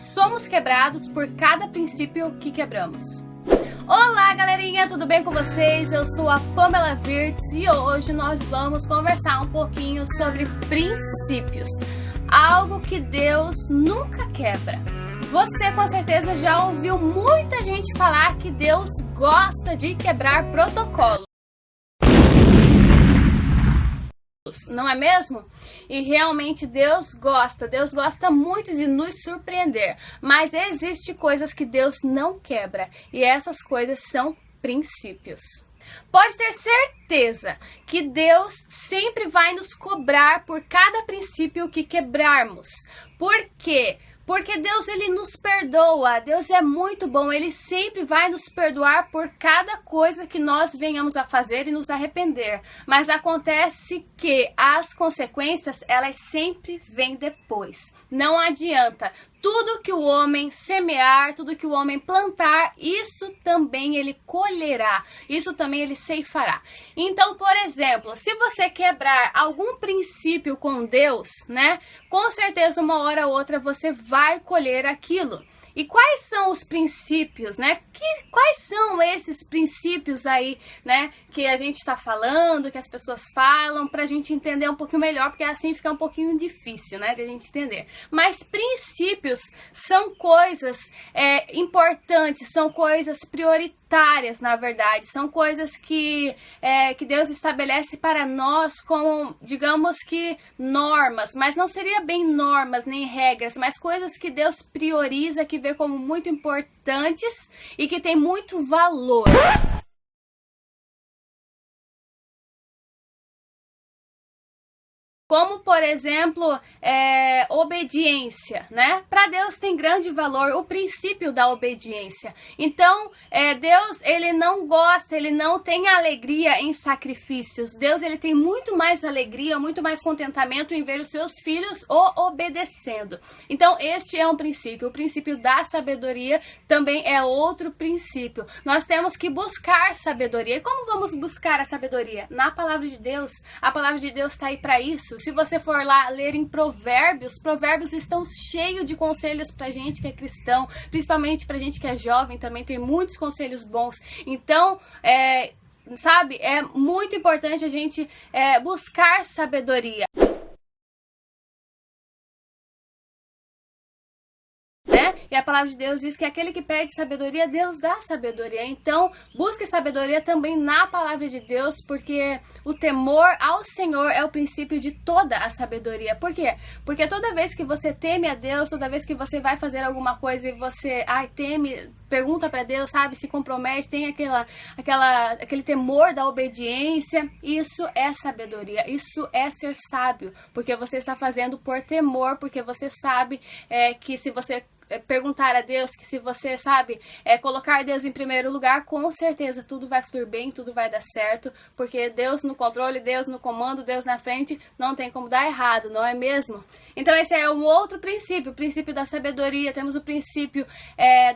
somos quebrados por cada princípio que quebramos. Olá galerinha, tudo bem com vocês? Eu sou a Pamela Virtz e hoje nós vamos conversar um pouquinho sobre princípios. Algo que Deus nunca quebra. Você com certeza já ouviu muita gente falar que Deus gosta de quebrar protocolos, não é mesmo? E realmente Deus gosta muito de nos surpreender, mas existem coisas que Deus não quebra, e essas coisas são princípios. Pode ter certeza que Deus sempre vai nos cobrar por cada princípio que quebrarmos. Por quê? Porque Deus, ele nos perdoa, Deus é muito bom, ele sempre vai nos perdoar por cada coisa que nós venhamos a fazer e nos arrepender. Mas acontece que as consequências, elas sempre vêm depois. Não adianta. Tudo que o homem semear, tudo que o homem plantar, isso também ele colherá, isso também ele ceifará. Então, por exemplo, se você quebrar algum princípio com Deus, né, com certeza uma hora ou outra você vai colher aquilo. E quais são os princípios, né? Quais são esses princípios aí, né? Que a gente está falando, que as pessoas falam, pra gente entender um pouquinho melhor, porque assim fica um pouquinho difícil, né? De a gente entender. Mas princípios são coisas importantes, são coisas prioritárias, na verdade. São coisas que Deus estabelece para nós como, digamos que, normas. Mas não seria bem normas, nem regras, mas coisas que Deus prioriza, que vê como muito importantes e que tem muito valor. Como, por exemplo, obediência, né? Para Deus tem grande valor o princípio da obediência. Então, Deus, ele não gosta, ele não tem alegria em sacrifícios. Deus, ele tem muito mais alegria, muito mais contentamento em ver os seus filhos o obedecendo. Então, este é um princípio. O princípio da sabedoria também é outro princípio. Nós temos que buscar sabedoria. E como vamos buscar a sabedoria? Na palavra de Deus. A palavra de Deus está aí para isso. Se você for lá ler em Provérbios, Provérbios estão cheios de conselhos pra gente que é cristão, principalmente pra gente que é jovem, também tem muitos conselhos bons. Então, sabe, é muito importante a gente buscar sabedoria. E a palavra de Deus diz que aquele que pede sabedoria, Deus dá sabedoria. Então, busque sabedoria também na palavra de Deus, porque o temor ao Senhor é o princípio de toda a sabedoria. Por quê? Porque toda vez que você teme a Deus, toda vez que você vai fazer alguma coisa e você teme, pergunta para Deus, sabe, se compromete, tem aquele temor da obediência, isso é sabedoria, isso é ser sábio, porque você está fazendo por temor, porque você sabe que se você perguntar a Deus, que se você sabe colocar Deus em primeiro lugar, com certeza tudo vai fluir bem, tudo vai dar certo, porque Deus no controle, Deus no comando, Deus na frente, não tem como dar errado, não é mesmo? Então esse é um outro princípio, o princípio da sabedoria. Temos o princípio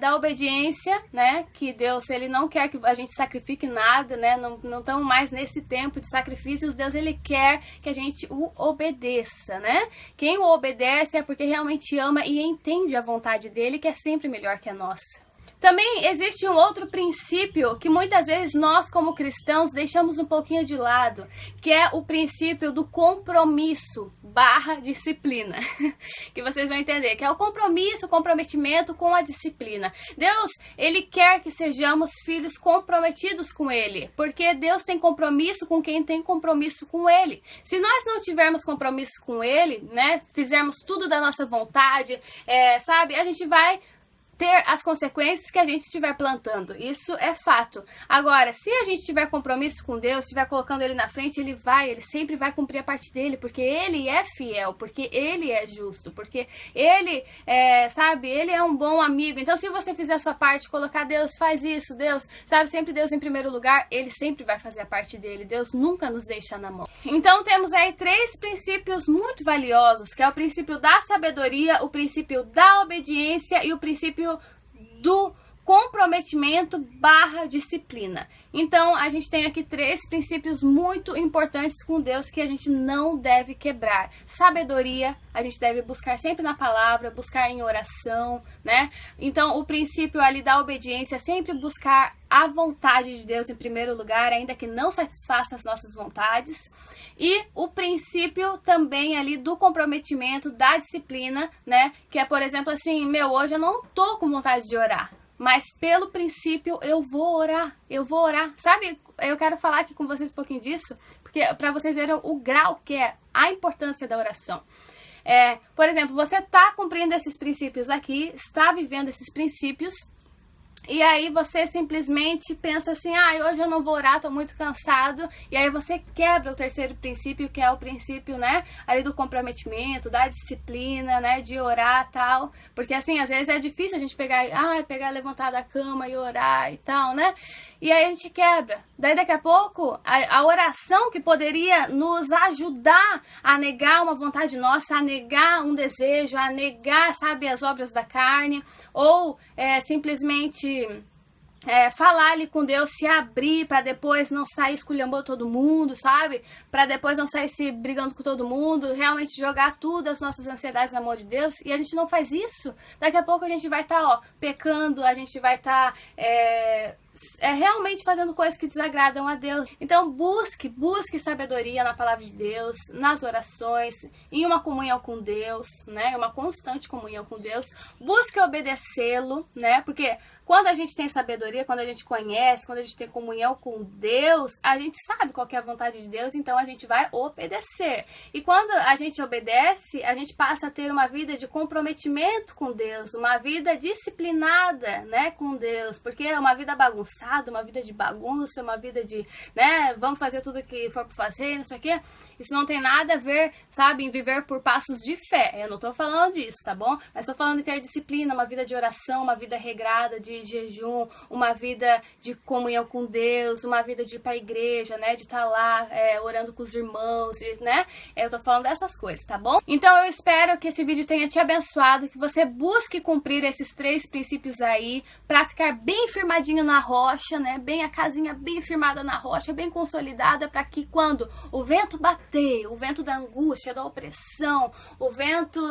da obediência, né, que Deus, ele não quer que a gente sacrifique nada, né, não estamos mais nesse tempo de sacrifícios. Deus, ele quer que a gente o obedeça, né? Quem o obedece é porque realmente ama e entende a vontade dele, que é sempre melhor que a nossa. Também existe um outro princípio que muitas vezes nós como cristãos deixamos um pouquinho de lado, que é o princípio do compromisso / disciplina, que vocês vão entender, que é o compromisso, o comprometimento com a disciplina. Deus, ele quer que sejamos filhos comprometidos com ele, porque Deus tem compromisso com quem tem compromisso com ele. Se nós não tivermos compromisso com ele, né, fizermos tudo da nossa vontade, sabe, a gente vai ter as consequências que a gente estiver plantando. Isso é fato. Agora, se a gente tiver compromisso com Deus, estiver colocando ele na frente, ele sempre vai cumprir a parte dele, porque ele é fiel, porque ele é justo, porque ele sabe, ele é um bom amigo. Então, se você fizer a sua parte, colocar Deus, faz isso, Deus, sabe, sempre Deus em primeiro lugar, ele sempre vai fazer a parte dele. Deus nunca nos deixa na mão. Então, temos aí 3 princípios muito valiosos, que é o princípio da sabedoria, o princípio da obediência e o princípio do comprometimento / disciplina. Então, a gente tem aqui 3 princípios muito importantes com Deus que a gente não deve quebrar. Sabedoria, a gente deve buscar sempre na palavra, buscar em oração, né? Então, o princípio ali da obediência é sempre buscar a vontade de Deus em primeiro lugar, ainda que não satisfaça as nossas vontades. E o princípio também ali do comprometimento, da disciplina, né? Que é, por exemplo, assim, hoje eu não tô com vontade de orar, mas pelo princípio eu vou orar. Sabe, eu quero falar aqui com vocês um pouquinho disso, porque para vocês verem o grau que é a importância da oração. Por exemplo, você está cumprindo esses princípios aqui, está vivendo esses princípios, e aí você simplesmente pensa assim, hoje eu não vou orar, tô muito cansado, e aí você quebra o terceiro princípio, que é o princípio, né, ali do comprometimento, da disciplina, né, de orar e tal, porque assim, às vezes é difícil a gente pegar, levantar da cama e orar e tal, né, e aí a gente quebra. Daí daqui a pouco, a oração que poderia nos ajudar a negar uma vontade nossa, a negar um desejo, a negar, sabe, as obras da carne, ou simplesmente falar ali com Deus, se abrir para depois não sair esculhambando todo mundo, sabe? Para depois não sair se brigando com todo mundo, realmente jogar tudo as nossas ansiedades na mão de Deus, e a gente não faz isso. Daqui a pouco a gente vai estar, pecando, a gente vai estar realmente fazendo coisas que desagradam a Deus. Então busque sabedoria na palavra de Deus, nas orações, em uma comunhão com Deus, né? Uma constante comunhão com Deus. Busque obedecê-lo, né? Porque quando a gente tem sabedoria, quando a gente conhece, quando a gente tem comunhão com Deus, a gente sabe qual que é a vontade de Deus, então a gente vai obedecer. E quando a gente obedece, a gente passa a ter uma vida de comprometimento com Deus, uma vida disciplinada, né, com Deus, porque é uma vida bagunçada, uma vida de bagunça, uma vida de, né, vamos fazer tudo que for para fazer, não sei o quê. Isso não tem nada a ver, sabe, em viver por passos de fé. Eu não tô falando disso, tá bom? Mas tô falando de ter disciplina, uma vida de oração, uma vida regrada, de jejum, uma vida de comunhão com Deus, uma vida de ir pra igreja, né, de estar lá orando com os irmãos, né, eu tô falando dessas coisas, tá bom? Então eu espero que esse vídeo tenha te abençoado, que você busque cumprir esses 3 princípios aí, pra ficar bem firmadinho na rocha, né, bem a casinha bem firmada na rocha, bem consolidada, pra que quando o vento bater, o vento da angústia, da opressão, o vento,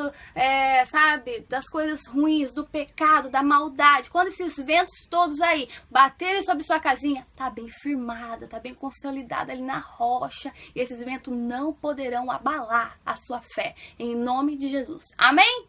sabe, das coisas ruins, do pecado, da maldade, quando esses ventos todos aí baterem sobre sua casinha, tá bem firmada, tá bem consolidada ali na rocha, e esses ventos não poderão abalar a sua fé, em nome de Jesus. Amém?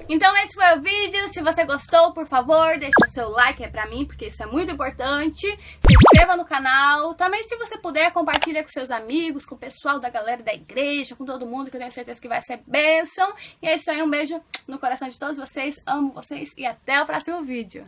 Então esse foi o vídeo. Se você gostou, por favor, deixa o seu like pra mim, porque isso é muito importante. Se inscreva no canal. Também, se você puder, compartilha com seus amigos, com o pessoal da galera da igreja, com todo mundo, que eu tenho certeza que vai ser bênção. E é isso aí, um beijo no coração de todos vocês. Amo vocês e até o próximo vídeo.